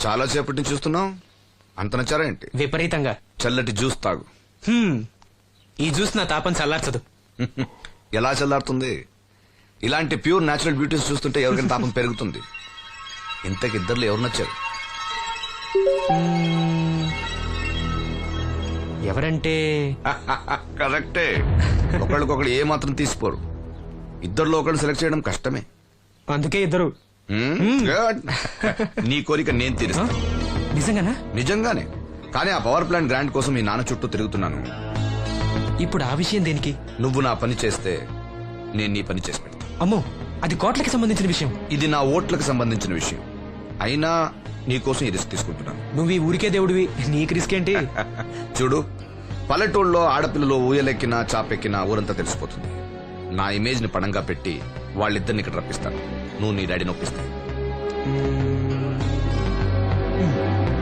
చాలా సేపటి నుంచి చూస్తున్నావు. అంత నచ్చారా ఏంటి? విపరీతంగా. చల్లటి జ్యూస్ తాగు. ఈ జ్యూస్ నా తాపం చల్లార్చదు. ఎలా చల్లారుతుంది? ఇలాంటి ప్యూర్ న్యాచురల్ బ్యూటీస్ చూస్తుంటే ఎవరికైనా తాపం పెరుగుతుంది. ఇంతకి ఇద్దరు ఎవరు నచ్చారు? ఎవరంటే? కరెక్టే. ఒకళ్ళకొకళ్ళు ఏ మాత్రం తీసిపోరు. ఇద్దరులో ఒకళ్ళు సెలెక్ట్ చేయడం కష్టమే. అందుకే ఇద్దరు. Good. నీ కోరిక నేను తీరుస్తా. నిజంగానా? నిజంగానే. కానీ ఆ పవర్ ప్లాంట్ గ్రాంట్ కోసం మీ నాన్న చుట్టూ తిరుగుతున్నాను. ఇప్పుడు ఆ విషయం దేనికి? నువ్వు నా పని చేస్తే నేను నీ పని చేసి పెడతా. అమ్మో, అది కోట్లకి సంబంధించిన విషయం. ఇది నా ఓట్లకు సంబంధించిన విషయం. అయినా నీకోసం ఈ రిస్క్ తీసుకుంటున్నాను. నువ్వు ఈ ఊరికే దేవుడివి, నీకు రిస్క్ ఏంటి? చూడు, పల్లెటూళ్ళలో ఆడపిల్లలు ఊయలెక్కినా చాపెక్కినా ఊరంతా తెలిసిపోతుంది. నా ఇమేజ్ ని పణంగా పెట్టి వాళ్ళిద్దరిని ఇక్కడ రప్పిస్తాను. నువ్వు నీ డాడీ నొప్పిస్తాయి.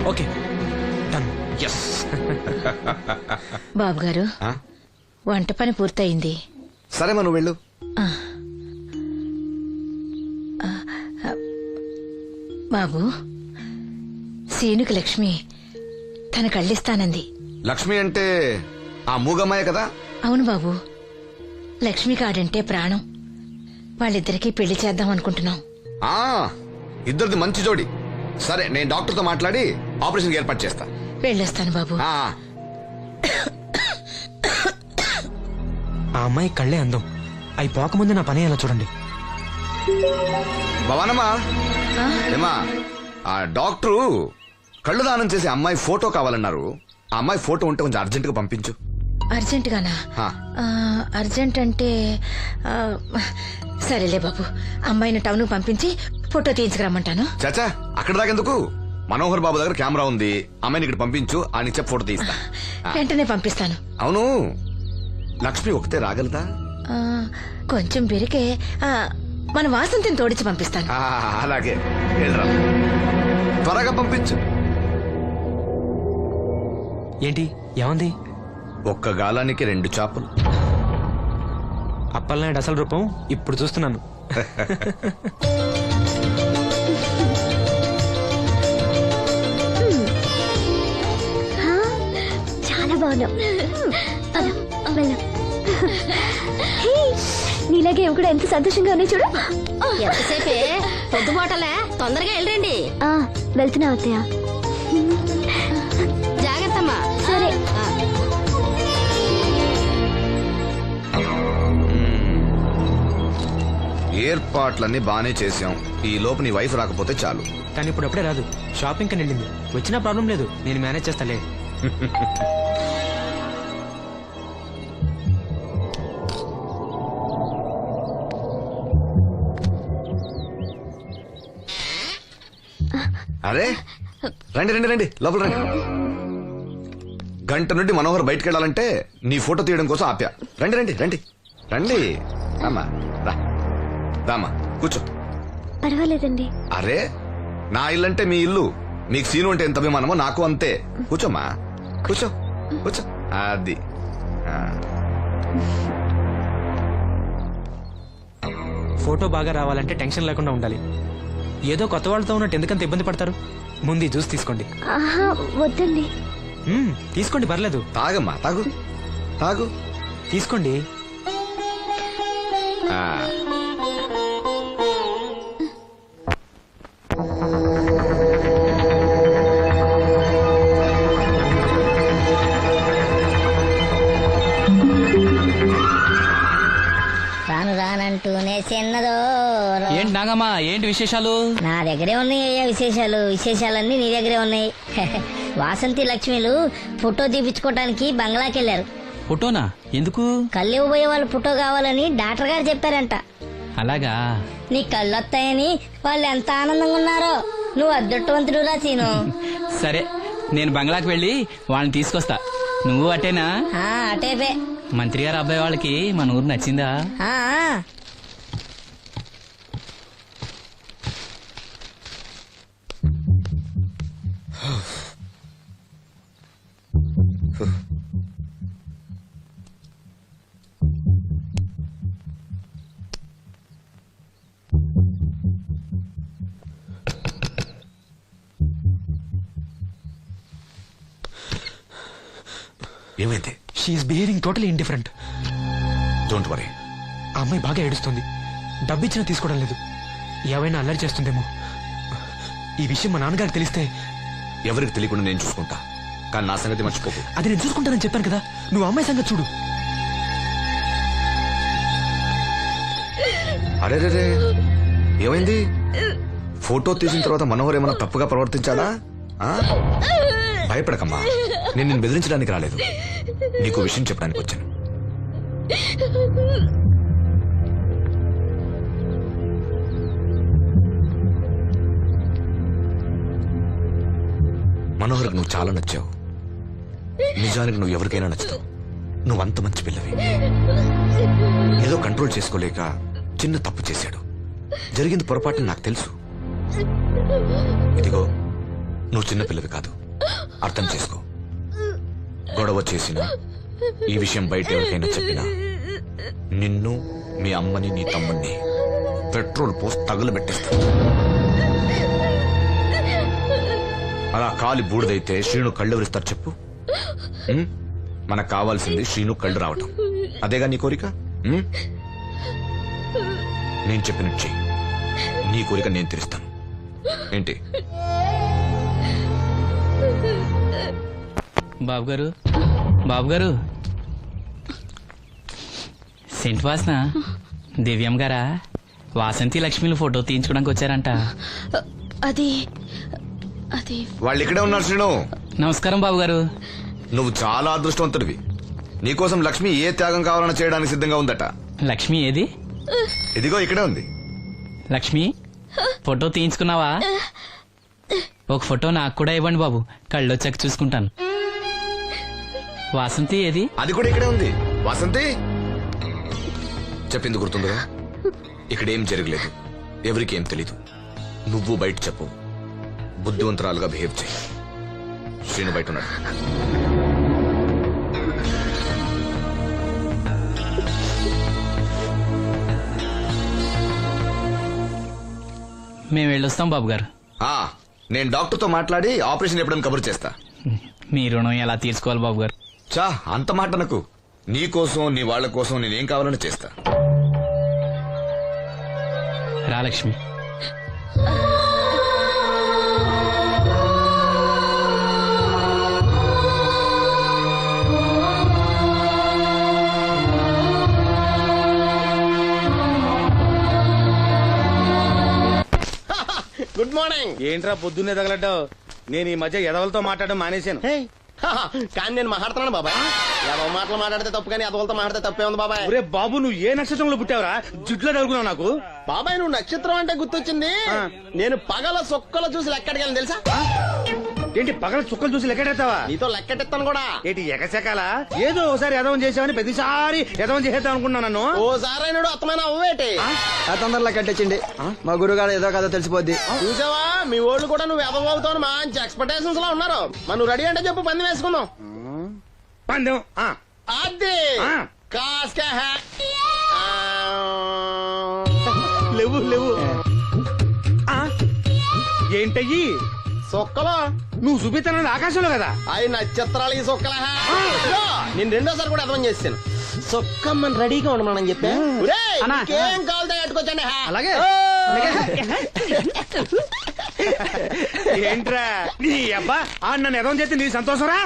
Okay, done. ఎస్. బాబు గారు, వంట పని పూర్తయింది. సరే మనం వెళ్ళు. బాబు, సీనుకి లక్ష్మి తన కళ్ళిస్తానంది. లక్ష్మి అంటే ఆ మూగమ్మాయ కదా? అవును బాబు, లక్ష్మి కాడంటే ప్రాణం. వాళ్ళిద్దరికీ పెళ్లి చేద్దాం అనుకుంటున్నాం. ఇద్దరిది మంచి జోడి. సరే, నేను డాక్టర్తో మాట్లాడి ఆపరేషన్ ఏర్పాటు చేస్తా. వెళ్ళొస్తాను బాబు. ఆ అమ్మాయి కళ్ళే అందం. అవి పోకముందు నా పని ఎలా చూడండి. భవానమ్మా, ఏమా, ఆ డాక్టరు కళ్ళు దానం చేసే అమ్మాయి ఫోటో కావాలన్నారు. ఆ అమ్మాయి ఫోటో ఉంటే కొంచెం అర్జెంట్ గా పంపించు. అర్జెంట్ గానా? అర్జెంట్ అంటే సరేలే బాబు, అమ్మాయిని టౌన్ పంపించి ఫోటో తీయించుకురమ్మంటాను. చాచా, అక్కడ దాకెందుకు? మనోహర్ బాబు దగ్గర కెమెరా ఉంది. అమ్మాయిని ఇక్కడ పంపించు, ఆయన చెప్పి ఫోటో తీస్తా. వెంటనే పంపిస్తాను. అవును, లక్ష్మి ఒకతే రాగలదా? కొంచెం బెరికే. మన వాసంతిని తోడిచి పంపిస్తాను. అలాగే, వెళ్ళరా, త్వరగా పంపించు. ఏంటి, ఏమంది? ఒక్క గాలానికి 2 చేపలు. అప్పలనాయుడు అసలు రూపం ఇప్పుడు చూస్తున్నాను. చాలా బాగున్నావు. నీలాగే కూడా ఎంత సంతోషంగా ఉన్నాయి చూడు. ఎంతసేపే పొద్దుబాటలే, తొందరగా వెళ్ళండి. వెళ్తున్నా అత్తయ్య. జాగ్రత్తమ్మా. సరే. ఏర్పాట్లన్నీ బానే చేసాం. ఈ లోపు నీ వైఫ్ రాకపోతే చాలు. కానీ ఇప్పుడు అప్పుడే రాదు, షాపింగ్ కని వెళ్ళింది. వచ్చినా ప్రాబ్లం లేదు, నేను మేనేజ్ చేస్తాలే. అరే, రండి రండి రండి, లోపల రండి. గంట నుండి మనోహర్ బయటకు వెళ్ళాలంటే నీ ఫోటో తీయడం కోసం ఆప్యా. రండి రండి రండి రండి. రామా, రా, రామా, కూర్చో. పర్వాలేదండి. అరే, నా ఇల్లు అంటే మీ ఇల్లు. మీకు సీను అంటే ఎంత అభిమానమో నాకు అంతే. కూర్చోమ్మా, కూర్చో కూర్చో. అది ఫోటో బాగా రావాలంటే టెన్షన్ లేకుండా ఉండాలి. ఏదో కొత్త వాళ్ళతో ఉన్నట్టు ఎందుకంత ఇబ్బంది పడతారు? ముందు జ్యూస్ తీసుకోండి. వద్దండి. తీసుకోండి, పర్లేదు. తాగమ్మా, తాగు తాగు, తీసుకోండి. రాను రానంటూనే చిన్నదో. ఏంటి నాగమ్మా, ఏంటి విశేషాలు? నా దగ్గరే ఉన్నాయి అయ్యా విశేషాలు. విశేషాలన్నీ నీ దగ్గరే ఉన్నాయి. వాసంతి లక్ష్మిలు ఫోటో తీపించుకోవటానికి బంగ్లాకి వెళ్ళారు. ఫోటోనా? ఎందుకు? కళ్ళు ఇవ్వబోయే వాళ్ళు ఫోటో కావాలని డాక్టర్ గారు చెప్పారంట. అలాగా? నీ కళ్ళు వస్తాయని వాళ్ళు ఎంత ఆనందంగా ఉన్నారో. నువ్వు అదృష్టవంతుడు రా సీను. సరే, నేను బంగ్లాకి వెళ్ళి వాళ్ళని తీసుకొస్తా. నువ్వు అటేనా? అటేపే. మంత్రి గారు అబ్బాయి వాళ్ళకి మన ఊరు నచ్చిందా? ఏమైంది? She's behaving totally indifferent. Don't worry. ఆ అమ్మాయి బాగా ఏడుస్తుంది. డబ్బిచ్చినా తీసుకోవడం లేదు. ఏవైనా అల్లరి చేస్తుందేమో. ఈ విషయం మా నాన్నగారికి తెలిస్తే ఎవరికి తెలియకుండా నేను చూసుకుంటా, కానీ నా సంగతి మర్చిపోకు. అది నేను చూసుకుంటానని చెప్పాను కదా. నువ్వు అమ్మాయి సంగతి చూడు. అరే ఏమైంది? ఫోటో తీసిన తర్వాత మనోహర్ ఏమైనా తప్పుగా ప్రవర్తించాడా? ఆ? భయపడకమ్మా, నేను నిన్ను బెదిరించడానికి రాలేదు, నీకు విషయం చెప్పడానికి వచ్చాను. మనోహర్కి నువ్వు చాలా నచ్చావు. నిజానికి నువ్వు ఎవరికైనా నచ్చుతావు. నువ్వంత మంచి పిల్లవి. ఏదో కంట్రోల్ చేసుకోలేక చిన్న తప్పు చేశాడు. జరిగింది పొరపాటు నాకు తెలుసు. ఇదిగో, నువ్వు చిన్న పిల్లవి కాదు, అర్థం చేసుకో. గొడవ చేసినా, ఈ విషయం బయట ఎవరికైనా చెప్పినా నిన్ను, మీ అమ్మని, నీ తమ్ముణ్ణి పెట్రోల్ పోసి తగులబెట్టేస్తా. అలా కాలి బూడిదైతే శ్రీను కళ్ళు ఎవరిస్తారు చెప్పు? ఉం? మనకు కావాల్సింది శ్రీను కళ్ళు రావటం. అదేగా నీ కోరిక? ఉం? నేను చెప్పినట్టు చెయ్యి. నీ కోరిక నేను తీరుస్తాను. ఏంటి? బాబు గారు సెంట్ వాసన దివ్యం గారా? వాసంతి లక్ష్మిలు ఫోటో తీయించుకోవడానికి వచ్చారంట. అది అది వాళ్ళు ఇక్కడే ఉన్నారు శ్రీను. నమస్కారం బాబు గారు. నువ్వు చాలా అదృష్టవంతుడివి. నీకోసం లక్ష్మి ఏ త్యాగం కావాలన్నా చేయడానికి సిద్ధంగా ఉందట. లక్ష్మి ఏది? ఇదిగో ఇక్కడే ఉంది. లక్ష్మి, ఫోటో తీయించుకున్నావా? ఒక ఫోటో నాకు కూడా ఇవ్వండి బాబు, కళ్ళు వచ్చాక చూసుకుంటాను. వాసంతి ఏది? అది కూడా ఇక్కడే ఉంది. వాసంతి, చెప్పింది గుర్తుందిగా? ఇక్కడేం జరగలేదు, ఎవరికి ఏం తెలీదు. నువ్వు బయట చెప్పు, బుద్ధివంతరాలుగా బిహేవ్ చేయి. శ్రీను బయట ఉన్నాడు. మేము వెళ్ళొస్తాం బాబు గారు. ఆ, నేను డాక్టర్తో మాట్లాడి ఆపరేషన్ ఎప్పుడైనా కబురు చేస్తా. మీ రుణం ఎలా తీర్చుకోవాలి బాబు గారు? చా, అంత మాట నాకు. నీ కోసం, నీ వాళ్ళ కోసం నేనేం కావాలని చేస్తా. రా లక్ష్మి. Good morning. ఏంట్రా పొద్దున్నే తగలడ్డావు? నేను ఈ మధ్య ఎదవలతో మాట్లాడడం మానేశాను. కానీ నేను మాట్లాడుతున్నాను బాబాయ్. ఎవరి మాటలు మాట్లాడితే తప్పు, కానీ అదవులతో మాట్లాడితే తప్పే ఉంది బాబాయ్. ఒరే బాబు, నువ్వు ఏ నక్షత్రంలో పుట్టావురా? జుట్లో తగులుకున్నావు నాకు. బాబాయ్, నువ్వు నక్షత్రం అంటే గుర్తొచ్చింది. నేను పగల సొక్కలు చూసి లెక్కడికి తెలుసా? ఏంటి పగల చుక్కలు చూసి లెక్కెడతావా? నీతో లెక్కెట్టిస్తాను కూడా. ఏంటి ఎగసెకాల? ఏదో ఒకసారి ఎదవం చేసావని ప్రతిసారి ఎదవం చేసేద్దాం అనుకున్నా నన్ను. ఓసారి అయినాడు అత్తమైన అవ్వేటి తొందరలో కట్టించండి. మా గురుగారు ఏదో కదా తెలిసిపోద్ది. చూసావా, మీ ఓళ్ళు కూడా నువ్వు ఎదవవుతావు మంచి ఎక్స్పెక్టేషన్స్ లో ఉన్నారు. మరి నువ్వు రెడీ అంటే చెప్పు, పంది వేసుకుందాం. పందెం అది కాస్క లేవు లేవు. ఏంటయ్యి సొక్కలో నువ్వు చూపిస్తానది ఆకాశంలో కదా? అవి నక్షత్రాలు ఈ సొక్కల. నేను రెండోసారి కూడా అర్థం చేస్తాను. సొక్కమ్మని రెడీగా ఉండమని చెప్పా. ఏం కావాలో కట్టుకోవచ్చండి. అలాగే. ఏంట్రా నీ అబ్బా నన్ను ఎదవం చేస్తే నీ సంతోషరా?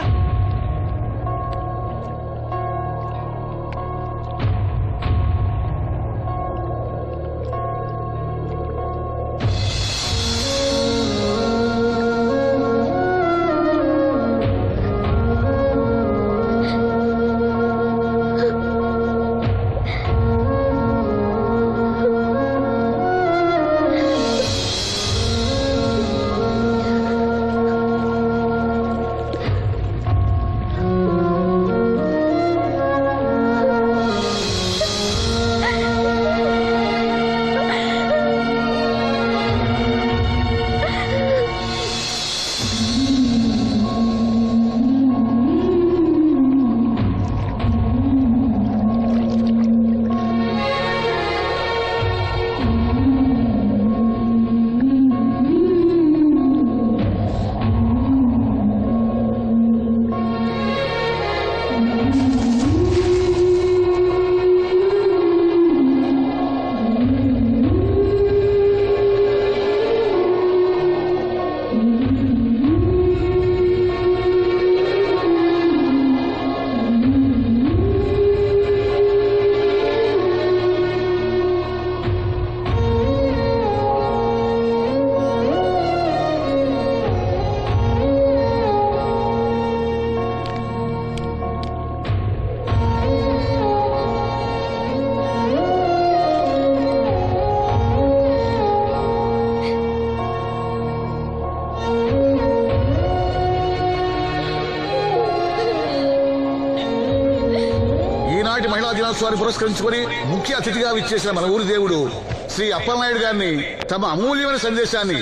ఈనాటి మహిళా దినోత్సవాన్ని పురస్కరించుకొని ముఖ్య అతిథిగా విచ్చేసిన మన ఊరి దేవుడు శ్రీ అప్పలనాయుడు గారిని తమ అమూల్యమైన సందేశాన్ని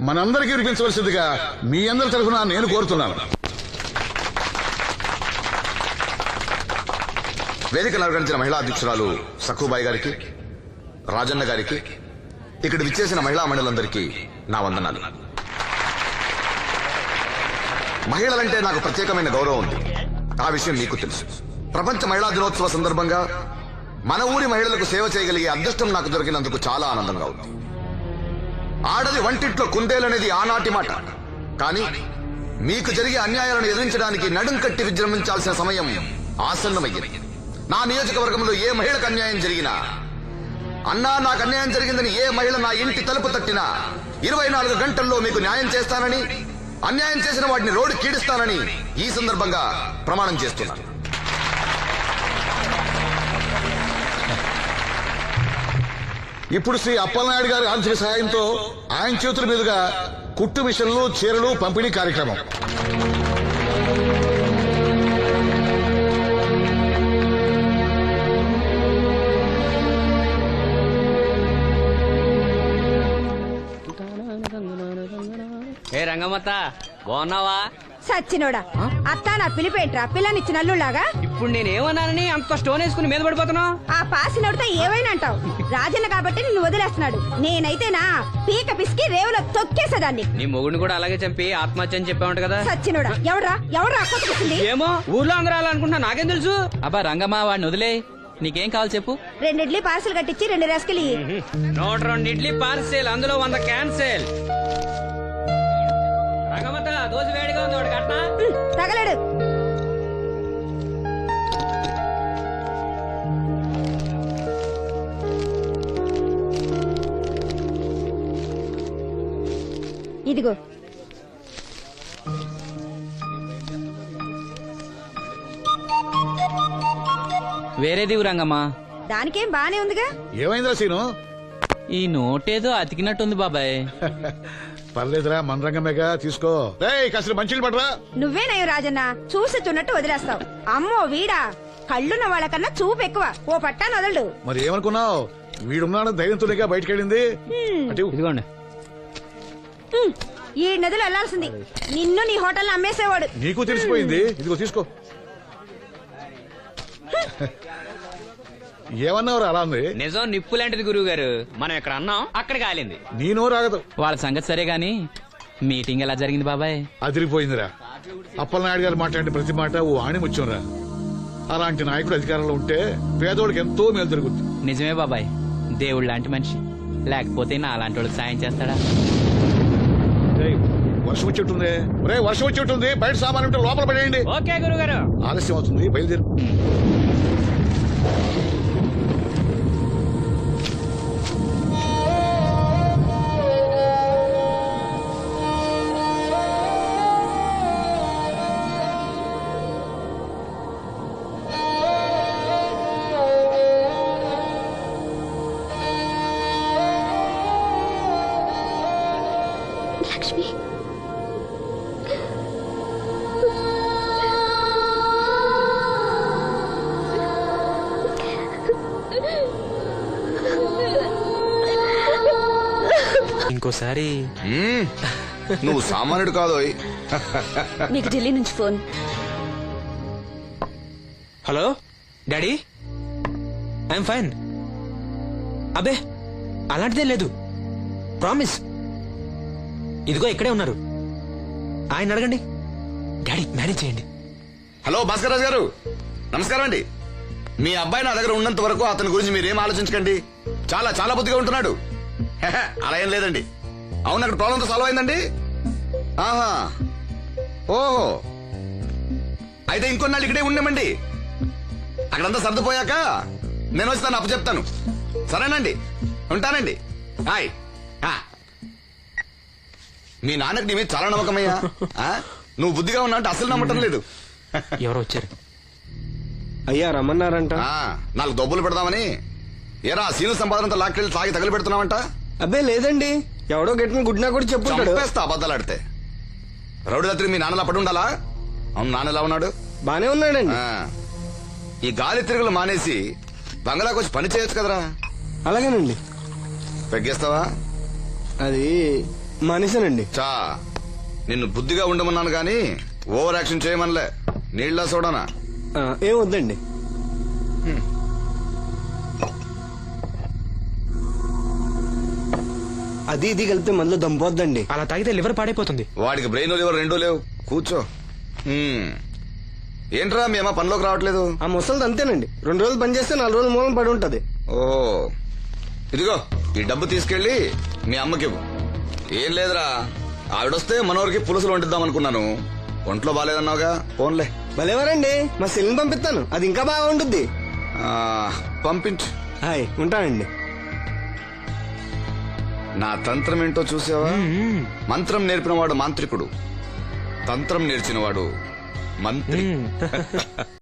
మనందరికీ వినిపించవలసిందిగా మీ అందరి తరఫున నేను కోరుతున్నాను. వేదికను అలంకరించిన మహిళా అధ్యక్షురాలు సక్కుబాయి గారికి, రాజన్న గారికి, ఇక్కడ విచ్చేసిన మహిళా మండలందరికీ నా వందనాలు. మహిళలంటే నాకు ప్రత్యేకమైన గౌరవం ఉంది. ఆ విషయం మీకు తెలుసు. ప్రపంచ మహిళా దినోత్సవ సందర్భంగా మన ఊరి మహిళలకు సేవ చేయగలిగే అదృష్టం నాకు దొరికినందుకు చాలా ఆనందంగా ఉంది. ఆడది వంటింట్లో కుందేలనేది ఆనాటి మాట. కానీ మీకు జరిగే అన్యాయాలను ఎదిరించడానికి నడుం కట్టి విజృంభించాల్సిన సమయం ఆసన్నమయ్యింది. నా నియోజకవర్గంలో ఏ మహిళకు అన్యాయం జరిగినా, అన్నా నాకు అన్యాయం జరిగిందని ఏ మహిళ నా ఇంటి తలుపు తట్టినా 24 గంటల్లో మీకు న్యాయం చేస్తానని, అన్యాయం చేసిన వాటిని రోడ్డు కీడిస్తానని ఈ సందర్భంగా ప్రమాణం చేస్తున్నాను. ఇప్పుడు శ్రీ అప్పలనాయుడు గారి ఆర్థిక సహాయంతో ఆయన చేతుల మీదుగా కుట్టు మిషన్లు, చీరలు పంపిణీ కార్యక్రమం. ఏ రంగమ్మత్త బాగున్నావా? సచ్చినోడా, అత్త నా పిలిపేంట్రా పిల్లనిచ్చిన అల్లులాగా. ఇప్పుడు నేనేమన్నానని అంత స్టోన్ వేసుకుని మీద పడిపోతున్నావు? ఆ పాసినోడితో ఏవైనా అంటావు. రాజన్న కాబట్టి నిన్ను వదిలేస్తున్నాడు. నేనైతేనా పీక పిసికి రేవులో తొక్కేసేదాన్ని. నీ మొగుడిని కూడా అలాగే చంపి ఆత్మహత్య అని చెప్పావంట కదా. సచ్చినోడా, ఎవడ్రా కొట్టుకొచ్చింది? ఏమో ఊర్లో అందరూ అలా అనుకుంటున్నా, నాకేం తెలుసు. అబ్బా రంగమ్మ, వాడిని వదిలే. నీకేం కావాలి చెప్పు. 2 ఇడ్లీ పార్సల్ కట్టించి 2 రస్కలు. 102 ఇడ్లీ పార్సెల్, అందులో 100 క్యాన్సెల్. రంగమ్మత దోశ వేడిగా ఉంది, ఒకటి కట్నా? తగలడు. ఇదిగో. వేరేది రంగమ్మ. దానికేం బానే ఉందిగా. ఏమైందిరా సీను? ఈ నోటేదో అతికినట్టుంది బాబాయ్. పర్లేదురా, మన రంగమేగా, తీసుకో. కాస్త మంచిలు పడరా. నువ్వేనయ్యో రాజన్న, చూసి చున్నట్టు వదిలేస్తావు. అమ్మో వీడా, కళ్ళున్న వాళ్ళకన్నా చూపు ఎక్కువ. ఓ పట్టాను వదలడు. మరి ఏమనుకున్నావు? వీడున్నాడు ధైర్యంతోనేగా బయటకెళ్ళింది. ఇదిగోండి. ఈ నదిలో వెళ్లాల్సింది. నిన్ను నీ హోటల్ అమ్మేసేవాడు. నీకు తెలిసిపోయింది. ఇదిగో తీసుకో. ఏమన్నావు అలా ఉంది? నిజం నిప్పు లాంటిది గురువు గారు. మనం ఇక్కడ అన్నాం, అక్కడ కాలింది. నేను రాగదు. వాళ్ళ సంగతి సరే గాని మీటింగ్ ఎలా జరిగింది బాబాయ్? అదిరిపోయిందిరా. అప్పలనాయుడు గారు మాట్లాడిన ప్రతి మాట ఓ ఆణిముత్యంరా. అలాంటి నాయకుడు అధికారంలో ఉంటే పేదోడికి ఎంతో మేలు జరుగుతుంది. నిజమే బాబాయ్, దేవుడు లాంటి మనిషి. లేకపోతే నా అలాంటి వాళ్ళకి సాయం చేస్తాడా? వర్షం వచ్చేట్టుంది. వర్షం వచ్చేట్టుంది. బయట సామాన్ ఉంటే లోపల పడేయండి. ఓకే గురుగారు. ఆలస్యం అవుతుంది, బయలుదేరు. లక్ష్మి, ఇంకోసారి నువ్వు సామాన్యుడు కాదు. మీకు ఢిల్లీ నుంచి phone. Hello daddy, I'm fine. అబే అలాంటిదే లేదు, ప్రామిస్. ఇదిగో ఇక్కడే ఉన్నారు, ఆయన అడగండి. డాడీ మేనేజ్ చేయండి. హలో భాస్కర్ రాజు గారు, నమస్కారం అండి. మీ అబ్బాయి నా దగ్గర ఉన్నంత వరకు అతని గురించి మీరేం ఆలోచించకండి. చాలా చాలా బుద్ధిగా ఉంటున్నాడు. అలా ఏం లేదండి. అవును, అక్కడ ప్రాబ్లంతో సాల్వ్ అయిందండి. ఆహా, ఓహో, అయితే ఇంకొన్నాళ్ళు ఇక్కడే ఉండమండి. అక్కడంతా సర్దుపోయాక నేను వస్తాను, అప్పు చెప్తాను. సరేనండి, ఉంటానండి. హాయ్. మీ నాన్నకి నీ మీద చాలా నమ్మకమయ్యా. నువ్వు బుద్ధిగా ఉన్నా అంటే అసలు నమ్మటం లేదు. ఎవరో వచ్చారు. అయ్యా రమ్మన్నారంట. 4 దొబ్బులు పెడదామని. ఏరా సీను సంపాదనంతో లాక్కెళ్ళి తాగి తగలు పెడుతున్నావంట? అబ్బే లేదండి, ఎవడో గట్టిన గుడ్నా కూడా చెప్పుంటాడు. చంపేస్తా అబద్ధాలు ఆడితే. రౌడీ రాత్రి మీ నాన్నలా పడి ఉండాలా? అవును, నాన్న ఎలా ఉన్నాడు? బానే ఉన్నాడండి. ఈ గాలి తిరుగులు మానేసి బంగ్లాకి వచ్చి పని చేయొచ్చు కదరా. అలాగేనండి. పెగ్గేస్తావా? అది మానేశానండి. చా నిన్ను బుద్ధిగా ఉండమన్నాను గాని ఓవర్ యాక్షన్ చేయమనలే. నీళ్ళ సోడానా? ఏం వద్దండి. అది ఇది కలిపితే మనలో దంపోద్దండి. అలా తాగితే లివర్ పాడైపోతుంది. వాడికి బ్రెయిన్ లివర్ రెండూ లేవు. కూర్చో. ఏంట్రా మీ అమ్మ పనిలోకి రావట్లేదు? ఆ ముసలిది అంతేనండి. 2 రోజులు పని చేస్తే 4 రోజులు మూలం పడి ఉంటది. ఓ ఇదిగో ఈ డబ్బు తీసుకెళ్లి మీ అమ్మకివ్వు. ఏం లేదురా, ఆవిడొస్తే మనోరికి పులుసులు వండిద్దాం అనుకున్నాను. ఒంట్లో బాగాలేదన్నావుగా, పోన్లే. భలేవారండి, మా సెల్ని పంపిస్తాను, అది ఇంకా బాగా ఉంటుంది. పంపించు. హాయ్, ఉంటానండి. నా తంత్రం ఏంటో చూసావా? మంత్రం నేర్పినవాడు మాంత్రికుడు, తంత్రం నేర్చినవాడు మంత్రి.